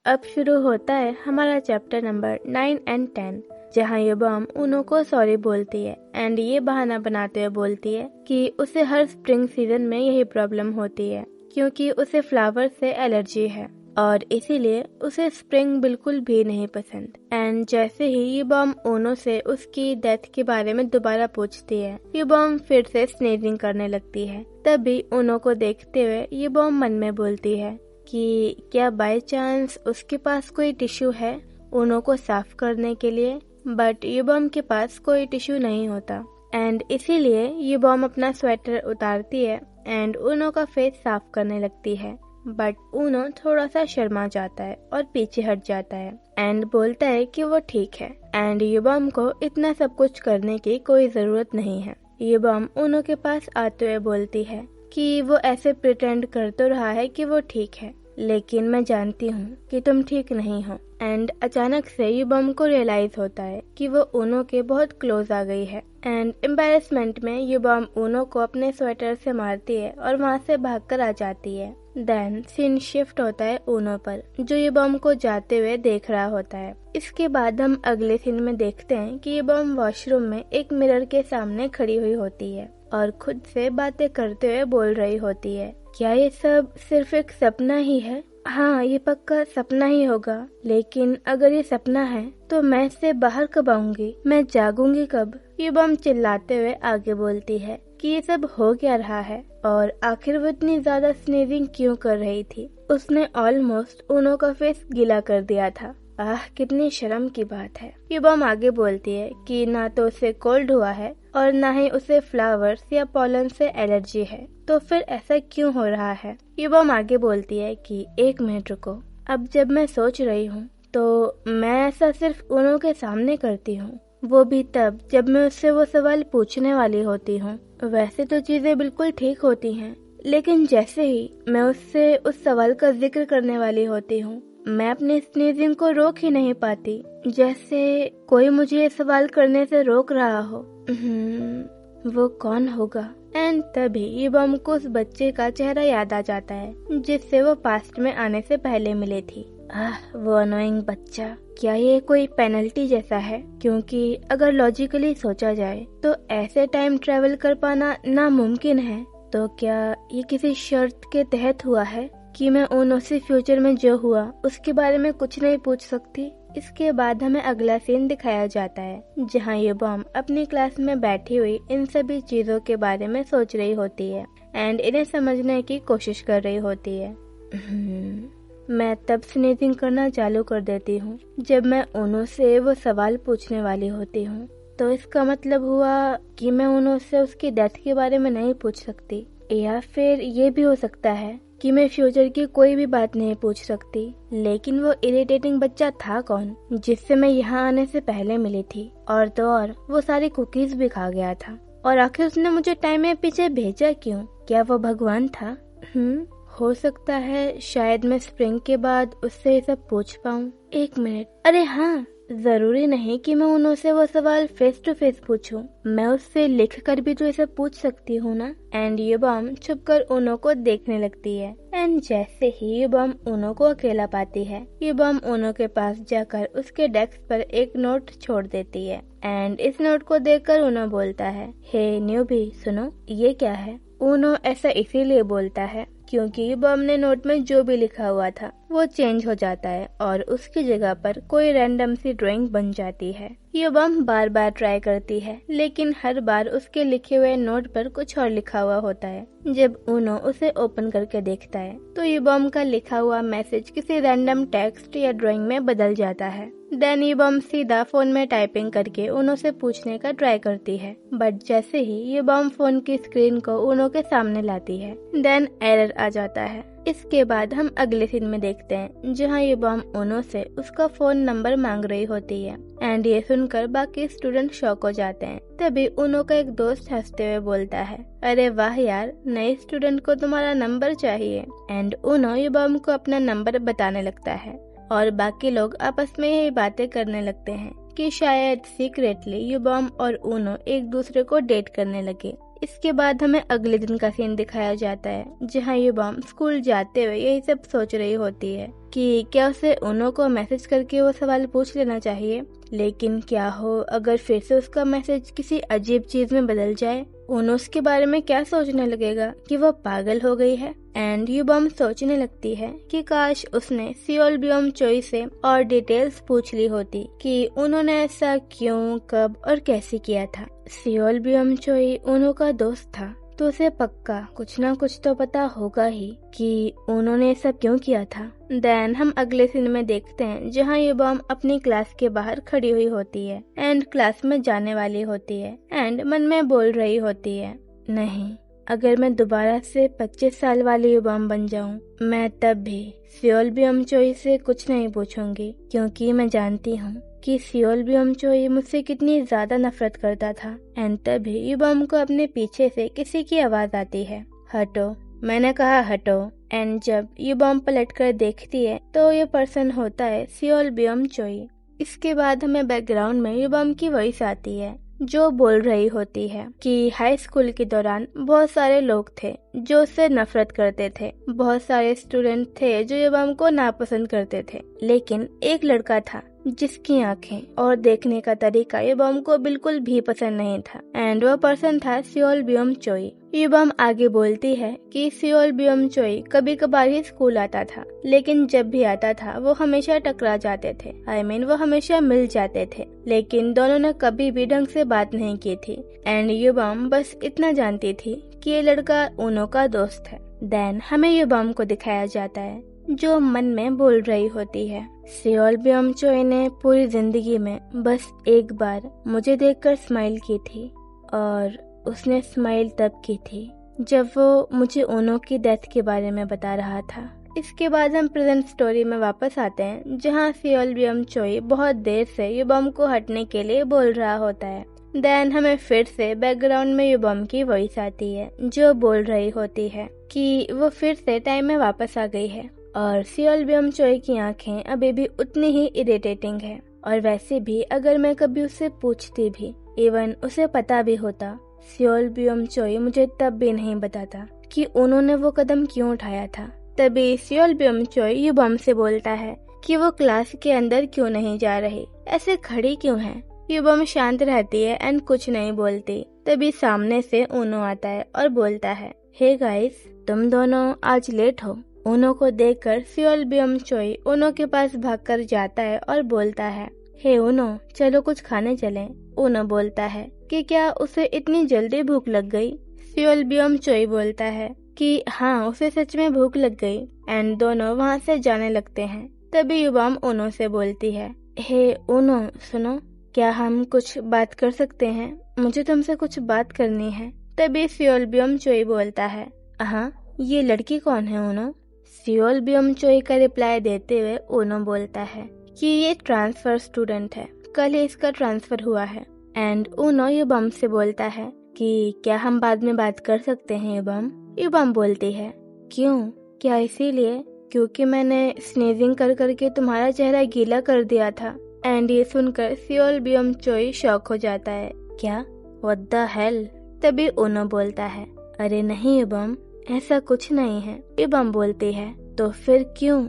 अब शुरू होता है हमारा चैप्टर नंबर 9 एंड 10, जहाँ युबाम ऊनो को सॉरी बोलती है एंड ये बहाना बनाते हुए बोलती है कि उसे हर स्प्रिंग सीजन में यही प्रॉब्लम होती है क्योंकि उसे फ्लावर से एलर्जी है और इसीलिए उसे स्प्रिंग बिल्कुल भी नहीं पसंद। एंड जैसे ही युबाम ऊनो से उसकी डेथ के बारे में दोबारा पूछती है, युबाम फिर से स्नीजिंग करने लगती है। तभी ऊनो को देखते हुए युबाम मन में बोलती है कि क्या बाय चांस उसके पास कोई टिश्यू है ऊनो को साफ करने के लिए, बट युबाम के पास कोई टिश्यू नहीं होता। एंड इसीलिए युबाम अपना स्वेटर उतारती है एंड ऊनो का फेस साफ करने लगती है, बट ऊनो थोड़ा सा शर्मा जाता है और पीछे हट जाता है एंड बोलता है कि वो ठीक है एंड युबाम को इतना सब कुछ करने की कोई जरूरत नहीं है। युबाम ऊनो के पास आते हुए बोलती है कि वो ऐसे प्रिटेंड कर तो रहा है कि वो ठीक है, लेकिन मैं जानती हूँ कि तुम ठीक नहीं हो। एंड अचानक से युबाम को रियलाइज होता है कि वो ऊनो के बहुत क्लोज आ गई है एंड एम्बैरेसमेंट में युबाम ऊनो को अपने स्वेटर से मारती है और वहाँ से भागकर आ जाती है। देन सीन शिफ्ट होता है ऊनो पर, जो युबाम को जाते हुए देख रहा होता है। इसके बाद हम अगले सीन में देखते हैं कि युबाम वॉशरूम में एक मिरर के सामने खड़ी हुई होती है और खुद से बातें करते हुए बोल रही होती है, क्या ये सब सिर्फ एक सपना ही है? हाँ, ये पक्का सपना ही होगा, लेकिन अगर ये सपना है तो मैं इससे बाहर कब आऊंगी? मैं जागूंगी कब? युबाम चिल्लाते हुए आगे बोलती है कि ये सब हो क्या रहा है और आखिर वो इतनी ज्यादा स्नीजिंग क्यों कर रही थी। उसने ऑलमोस्ट ऊनो का फेस गीला कर दिया था। आह, कितनी शर्म की बात है। युबाम आगे बोलती है कि ना तो उसे कोल्ड हुआ है और ना ही उसे फ्लावर्स या पॉलन से एलर्जी है, तो फिर ऐसा क्यों हो रहा है। युबाम आगे बोलती है कि एक मिनट रुको, अब जब मैं सोच रही हूँ तो मैं ऐसा सिर्फ ऊनो के सामने करती हूँ, वो भी तब जब मैं उससे वो सवाल पूछने वाली होती हूँ। वैसे तो चीजें बिल्कुल ठीक होती हैं, लेकिन जैसे ही मैं उससे उस सवाल का जिक्र करने वाली होती हूँ, मैं अपनी स्नीजिंग को रोक ही नहीं पाती, जैसे कोई मुझे ये सवाल करने से रोक रहा हो। वो कौन होगा? एंड तभी युबाम को उस बच्चे का चेहरा याद आ जाता है जिससे वो पास्ट में आने से पहले मिले थी। वो अनोइंग बच्चा। क्या ये कोई पेनल्टी जैसा है? क्योंकि अगर लॉजिकली सोचा जाए तो ऐसे टाइम ट्रेवल कर पाना नामुमकिन है। तो क्या ये किसी शर्त के तहत हुआ है कि मैं ऊनो से फ्यूचर में जो हुआ उसके बारे में कुछ नहीं पूछ सकती? इसके बाद हमें अगला सीन दिखाया जाता है जहाँ युबाम अपनी क्लास में बैठी हुई इन सभी चीजों के बारे में सोच रही होती है एंड इन्हें समझने की कोशिश कर रही होती है। मैं तब स्नीजिंग करना चालू कर देती हूँ जब मैं ऊनो से वो सवाल पूछने वाली होती हूँ, तो इसका मतलब हुआ कि मैं ऊनो से उसकी डेथ के बारे में नहीं पूछ सकती, या फिर ये भी हो सकता है कि मैं फ्यूचर की कोई भी बात नहीं पूछ सकती। लेकिन वो इरिटेटिंग बच्चा था कौन जिससे मैं यहाँ आने से पहले मिली थी, और तो और वो सारी कुकीज भी खा गया था, और आखिर उसने मुझे टाइम में पीछे भेजा क्यों? क्या वो भगवान था? हो सकता है शायद मैं स्प्रिंग के बाद उससे ये सब पूछ पाऊँ। एक मिनट, अरे हाँ, जरूरी नहीं कि मैं ऊनो से वो सवाल फेस टू फेस पूछूं, मैं उससे लिख कर भी तो इसे पूछ सकती हूँ ना। एंड युबाम छुप कर ऊनो को देखने लगती है एंड जैसे ही युबाम ऊनो को अकेला पाती है, युबाम ऊनो के पास जाकर उसके डेस्क पर एक नोट छोड़ देती है एंड इस नोट को देखकर ऊनो बोलता है, हे न्यूबी, सुनो ये क्या है? ऊनो ऐसा इसीलिए बोलता है क्योंकि युबाम ने नोट में जो भी लिखा हुआ था वो चेंज हो जाता है और उसकी जगह पर कोई रैंडम सी ड्राइंग बन जाती है। युबाम बार बार ट्राई करती है, लेकिन हर बार उसके लिखे हुए नोट पर कुछ और लिखा हुआ होता है। जब ऊनो उसे ओपन करके देखता है तो युबाम का लिखा हुआ मैसेज किसी रैंडम टेक्स्ट या ड्राइंग में बदल जाता है। देन युबाम सीधा फोन में टाइपिंग करके ऊनो से पूछने का ट्राई करती है, बट जैसे ही युबाम फोन की स्क्रीन को ऊनो के सामने लाती है, देन एरर आ जाता है। इसके बाद हम अगले सीन में देखते हैं जहाँ युबाम ऊनो से उसका फोन नंबर मांग रही होती है एंड ये सुनकर बाकी स्टूडेंट शॉक हो जाते हैं। तभी ऊनो का एक दोस्त हंसते हुए बोलता है, अरे वाह यार, नए स्टूडेंट को तुम्हारा नंबर चाहिए। एंड ऊनो युबाम को अपना नंबर बताने लगता है और बाकी लोग आपस में यही बातें करने लगते हैं कि शायद सीक्रेटली युबाम और ऊनो एक दूसरे को डेट करने लगे। इसके बाद हमें अगले दिन का सीन दिखाया जाता है जहाँ युबम स्कूल जाते हुए यही सब सोच रही होती है कि क्या उसे उनो को मैसेज करके वो सवाल पूछ लेना चाहिए, लेकिन क्या हो अगर फिर से उसका मैसेज किसी अजीब चीज में बदल जाए। उनो उसके बारे में क्या सोचने लगेगा कि वो पागल हो गई है। एंड युबम सोचने लगती है कि काश उसने सियोल ब्योम चोई से और डिटेल्स पूछ ली होती कि उन्होंने ऐसा क्यों, कब और कैसे किया था। सियोल ब्योम चोई उनो का दोस्त था तो उसे पक्का कुछ ना कुछ तो पता होगा ही कि उन्होंने सब क्यों किया था। देन हम अगले सीन में देखते हैं जहाँ युबम अपनी क्लास के बाहर खड़ी हुई होती है एंड क्लास में जाने वाली होती है एंड मन में बोल रही होती है, नहीं, अगर मैं दोबारा से 25 साल वाली युबम बन जाऊं मैं तब भी सियोल ब्योम चोई से कुछ नहीं पूछूंगी, क्योंकि मैं जानती हूँ कि सियोल ब्योम चोई मुझसे कितनी ज्यादा नफरत करता था। एंड तभी युबम को अपने पीछे से किसी की आवाज आती है, हटो, मैंने कहा हटो। एंड जब युबम पलट कर देखती है तो ये पर्सन होता है सियोल ब्योम चोई। इसके बाद हमें बैकग्राउंड में युबम की वॉइस आती है जो बोल रही होती है कि हाई स्कूल के दौरान बहुत सारे लोग थे जो उससे नफरत करते थे, बहुत सारे स्टूडेंट थे जो युबम को नापसंद करते थे, लेकिन एक लड़का था जिसकी आंखें और देखने का तरीका युबम को बिल्कुल भी पसंद नहीं था एंड वो पर्सन था सियोल ब्योम चोई। युबम आगे बोलती है कि सियोल ब्योम चोई कभी कभार ही स्कूल आता था, लेकिन जब भी आता था वो हमेशा टकरा जाते थे, वो हमेशा मिल जाते थे, लेकिन दोनों ने कभी भी ढंग से बात नहीं की थी। एंड युबम बस इतना जानती थी कि ये लड़का उनो का दोस्त है। देन हमें युबम को दिखाया जाता है जो मन में बोल रही होती है, सियोल ब्योम चोई ने पूरी जिंदगी में बस एक बार मुझे देखकर स्माइल की थी और उसने स्माइल तब की थी जब वो मुझे उनो की डेथ के बारे में बता रहा था। इसके बाद हम प्रेजेंट स्टोरी में वापस आते हैं जहाँ सियोल ब्योम चोई बहुत देर से युबम को हटने के लिए बोल रहा होता है। देन हमें फिर से बैकग्राउंड में युबम की वॉइस आती है जो बोल रही होती है कि वो फिर से टाइम में वापस आ गई है और सियोल ब्योम चोई की आंखें अभी भी उतनी ही इरिटेटिंग है। और वैसे भी अगर मैं कभी उससे पूछती भी, इवन उसे पता भी होता, सियोल ब्योम चोई मुझे तब भी नहीं बताता कि उन्होंने वो कदम क्यों उठाया था। तभी सियोल ब्योम चोई युबम से बोलता है कि वो क्लास के अंदर क्यों नहीं जा रही, ऐसे खड़ी क्यों है। युबम शांत रहती है एंड कुछ नहीं बोलती। तभी सामने से उनो आता है और बोलता है, हे गाइस, तुम दोनों आज लेट हो। उनो को देखकर सियोल ब्योम चोई उनो के पास भागकर जाता है और बोलता है, हे उनो, चलो कुछ खाने चलें। उनो बोलता है कि क्या उसे इतनी जल्दी भूख लग गई। सियोल ब्योम चोई बोलता है कि हाँ, उसे सच में भूख लग गई। एंड दोनों वहाँ से जाने लगते हैं। तभी युबम उनो से बोलती है, हे उनो, सुनो, क्या हम कुछ बात कर सकते हैं, मुझे तुमसे कुछ बात करनी है। तभी सियोल ब्योम चोई बोलता है, हाँ, ये लड़की कौन है उनो। सियोल ब्योम चोई का रिप्लाई देते हुए उनो बोलता है कि ये ट्रांसफर स्टूडेंट है, कल ही इसका ट्रांसफर हुआ है। एंड उनो युबम से बोलता है कि क्या हम बाद में बात कर सकते हैं युबम। युबम बोलती है, क्यों, क्या इसीलिए क्योंकि मैंने स्नीजिंग कर करके तुम्हारा चेहरा गीला कर दिया था। एंड ये सुनकर सियोल ब्योम चोई शॉक हो जाता है, क्या, व्हाट द हेल। तभी उनो बोलता है, अरे नहीं युबम, ऐसा कुछ नहीं है। युबम बोलती है, तो फिर क्यों।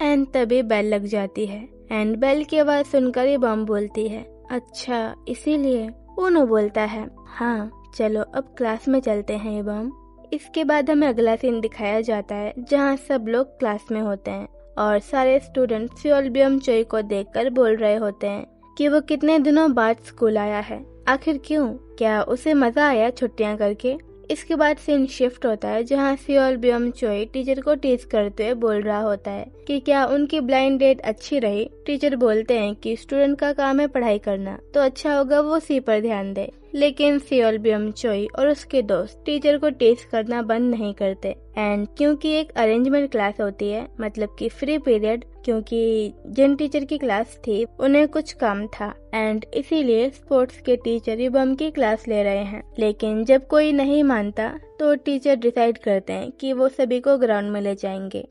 एंड तभी बेल लग जाती है एंड बेल की आवाज सुनकर युबम बोलती है, अच्छा इसीलिए। उनो बोलता है, हाँ, चलो अब क्लास में चलते हैं युबम। इसके बाद हमें अगला सीन दिखाया जाता है जहाँ सब लोग क्लास में होते हैं और सारे स्टूडेंट सियोल ब्योम चोई को देखकर बोल रहे होते हैं कि वो कितने दिनों बाद स्कूल आया है, आखिर क्यों, क्या उसे मजा आया छुट्टियां करके। इसके बाद सीन शिफ्ट होता है जहाँ सियोल ब्योम चोई टीचर को टीज करते हुए बोल रहा होता है कि क्या उनकी ब्लाइंड डेट अच्छी रही। टीचर बोलते हैं कि स्टूडेंट का काम है पढ़ाई करना, तो अच्छा होगा वो उसी पर ध्यान दे। लेकिन सियोल ब्योम चोई और उसके दोस्त टीचर को टीज करना बंद नहीं करते। एंड क्योंकि एक अरेंजमेंट क्लास होती है, मतलब कि फ्री पीरियड, क्योंकि जिन टीचर की क्लास थी उन्हें कुछ काम था एंड इसीलिए स्पोर्ट्स के टीचर युबम की क्लास ले रहे हैं। लेकिन जब कोई नहीं मानता तो टीचर डिसाइड करते हैं कि वो सभी को ग्राउंड में ले जाएंगे।